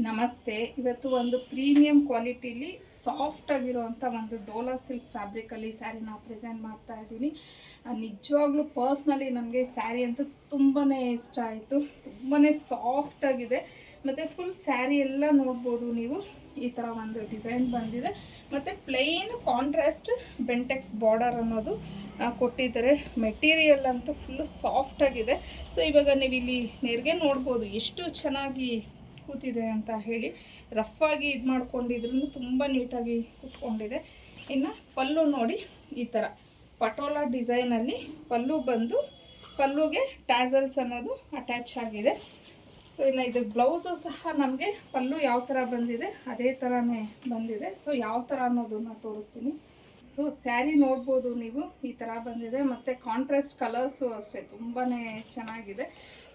ನಮಸ್ತೆ. ಇವತ್ತು ಒಂದು ಪ್ರೀಮಿಯಂ ಕ್ವಾಲಿಟಿಲಿ ಸಾಫ್ಟ್ ಆಗಿರುವಂಥ ಒಂದು ಡೋಲಾ ಸಿಲ್ಕ್ ಫ್ಯಾಬ್ರಿಕಲ್ಲಿ ಸ್ಯಾರಿನ ಪ್ರೆಸೆಂಟ್ ಮಾಡ್ತಾ ಇದ್ದೀನಿ. ನಿಜವಾಗ್ಲೂ ಪರ್ಸ್ನಲಿ ನನಗೆ ಸ್ಯಾರಿ ಅಂತೂ ತುಂಬಾ ಇಷ್ಟ ಆಯಿತು. ತುಂಬಾ ಸಾಫ್ಟಾಗಿದೆ ಮತ್ತು ಫುಲ್ ಸ್ಯಾರಿ ಎಲ್ಲ ನೋಡ್ಬೋದು ನೀವು. ಈ ಥರ ಒಂದು ಡಿಸೈನ್ ಬಂದಿದೆ ಮತ್ತು ಪ್ಲೈನ್ ಕಾಂಟ್ರಾಸ್ಟ್ ಬೆಂಟೆಕ್ಸ್ ಬಾರ್ಡರ್ ಅನ್ನೋದು ಕೊಟ್ಟಿದ್ದಾರೆ. ಮೆಟೀರಿಯಲ್ ಅಂತೂ ಫುಲ್ಲು ಸಾಫ್ಟಾಗಿದೆ. ಸೊ ಇವಾಗ ನೀವು ಇಲ್ಲಿ ನೇರಿಗೆ ನೋಡ್ಬೋದು ಎಷ್ಟು ಚೆನ್ನಾಗಿ ಕೂತಿದೆ ಅಂತ ಹೇಳಿ. ರಫ್ ಆಗಿ ಇದು ಮಾಡ್ಕೊಂಡಿದ್ರು ತುಂಬ ನೀಟಾಗಿ ಕೂತ್ಕೊಂಡಿದೆ. ಇನ್ನು ಪಲ್ಲು ನೋಡಿ, ಈ ಥರ ಪಟೋಲಾ ಡಿಸೈನಲ್ಲಿ ಪಲ್ಲು ಬಂದು ಪಲ್ಲುಗೆ ಟ್ಯಾಸಲ್ಸ್ ಅನ್ನೋದು ಅಟ್ಯಾಚ್ ಆಗಿದೆ. ಸೊ ಇನ್ನು ಇದು ಬ್ಲೌಸು ಸಹ ನಮಗೆ ಪಲ್ಲು ಯಾವ ಥರ ಬಂದಿದೆ ಅದೇ ಥರನೇ ಬಂದಿದೆ. ಸೊ ಯಾವ ಥರ ಅನ್ನೋದನ್ನು ತೋರಿಸ್ತೀನಿ. ಸೊ ಸ್ಯಾರಿ ನೋಡ್ಬೋದು ನೀವು, ಈ ಥರ ಬಂದಿದೆ ಮತ್ತು ಕಾಂಟ್ರಾಸ್ಟ್ ಕಲರ್ಸು ಅಷ್ಟೇ ತುಂಬಾ ಚೆನ್ನಾಗಿದೆ.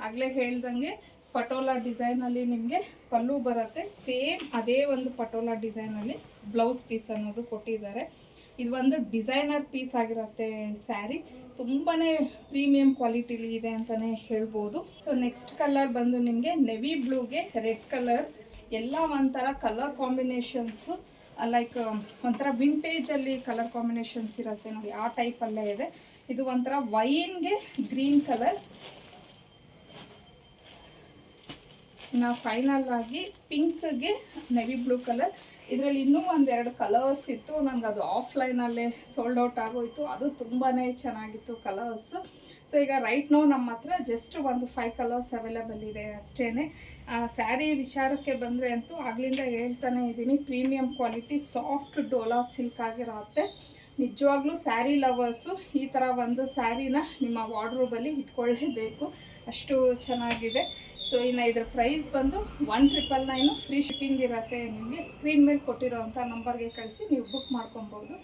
ಆಗಲೇ ಹೇಳ್ದಂಗೆ ಪಟೋಲಾ ಡಿಸೈನಲ್ಲಿ ನಿಮಗೆ ಪಲ್ಲು ಬರುತ್ತೆ. ಸೇಮ್ ಅದೇ ಒಂದು ಪಟೋಲಾ ಡಿಸೈನಲ್ಲಿ ಬ್ಲೌಸ್ ಪೀಸ್ ಅನ್ನೋದು ಕೊಟ್ಟಿದ್ದಾರೆ. ಇದು ಒಂದು ಡಿಸೈನರ್ ಪೀಸ್ ಆಗಿರುತ್ತೆ ಸ್ಯಾರಿ. ತುಂಬಾ ಪ್ರೀಮಿಯಂ ಕ್ವಾಲಿಟಿಲಿ ಇದೆ ಅಂತಲೇ ಹೇಳ್ಬೋದು. ಸೊ ನೆಕ್ಸ್ಟ್ ಕಲರ್ ಬಂದು ನಿಮಗೆ ನೆವಿ ಬ್ಲೂಗೆ ರೆಡ್ ಕಲರ್, ಎಲ್ಲ ಒಂಥರ ಕಲರ್ ಕಾಂಬಿನೇಷನ್ಸು ಲೈಕ್ ಒಂಥರ ವಿಂಟೇಜಲ್ಲಿ ಕಲರ್ ಕಾಂಬಿನೇಷನ್ಸ್ ಇರುತ್ತೆ ನೋಡಿ, ಆ ಟೈಪಲ್ಲೇ ಇದೆ. ಇದು ಒಂಥರ ವೈನ್ಗೆ ಗ್ರೀನ್ ಕಲರ್. ನಾವು ಫೈನಲ್ ಆಗಿ ಪಿಂಕ್ಗೆ ನೆವಿ ಬ್ಲೂ ಕಲರ್. ಇದರಲ್ಲಿ ಇನ್ನೂ ಒಂದೆರಡು ಕಲರ್ಸ್ ಇತ್ತು, ನನಗೆ ಅದು ಆಫ್ಲೈನಲ್ಲೇ ಸೋಲ್ಡ್ ಔಟ್ ಆಗೋಯಿತು. ಅದು ತುಂಬಾ ಚೆನ್ನಾಗಿತ್ತು ಕಲರ್ಸು. ಸೊ ಈಗ ರೈಟ್ ನೋ ನಮ್ಮ ಹತ್ರ ಜಸ್ಟ್ ಒಂದು 5 ಕಲರ್ಸ್ ಅವೈಲೇಬಲ್ ಇದೆ ಅಷ್ಟೇ. ಸ್ಯಾರಿ ವಿಚಾರಕ್ಕೆ ಬಂದರೆ ಅಂತೂ ಆಗಲಿಂದ ಹೇಳ್ತಾನೆ ಇದ್ದೀನಿ, premium quality soft Dhola silk ಆಗಿರುತ್ತೆ. ನಿಜವಾಗ್ಲೂ ಸ್ಯಾರಿ ಲವರ್ಸು ಈ ಥರ ಒಂದು ಸ್ಯಾರಿನ ನಿಮ್ಮ ವಾರ್ಡ್ರೋಬಲ್ಲಿ ಇಟ್ಕೊಳ್ಳೇಬೇಕು, ಅಷ್ಟು ಚೆನ್ನಾಗಿದೆ. ಸೊ ಇನ್ನು ಇದರ ಪ್ರೈಸ್ ಬಂದು 1999 ಫ್ರೀ ಶಿಪ್ಪಿಂಗ್ ಇರುತ್ತೆ. ನಿಮಗೆ ಸ್ಕ್ರೀನ್ ಮೇಲೆ ಕೊಟ್ಟಿರೋವಂಥ ನಂಬರ್ಗೆ ಕಳಿಸಿ ನೀವು ಬುಕ್ ಮಾಡ್ಕೊಬೋದು.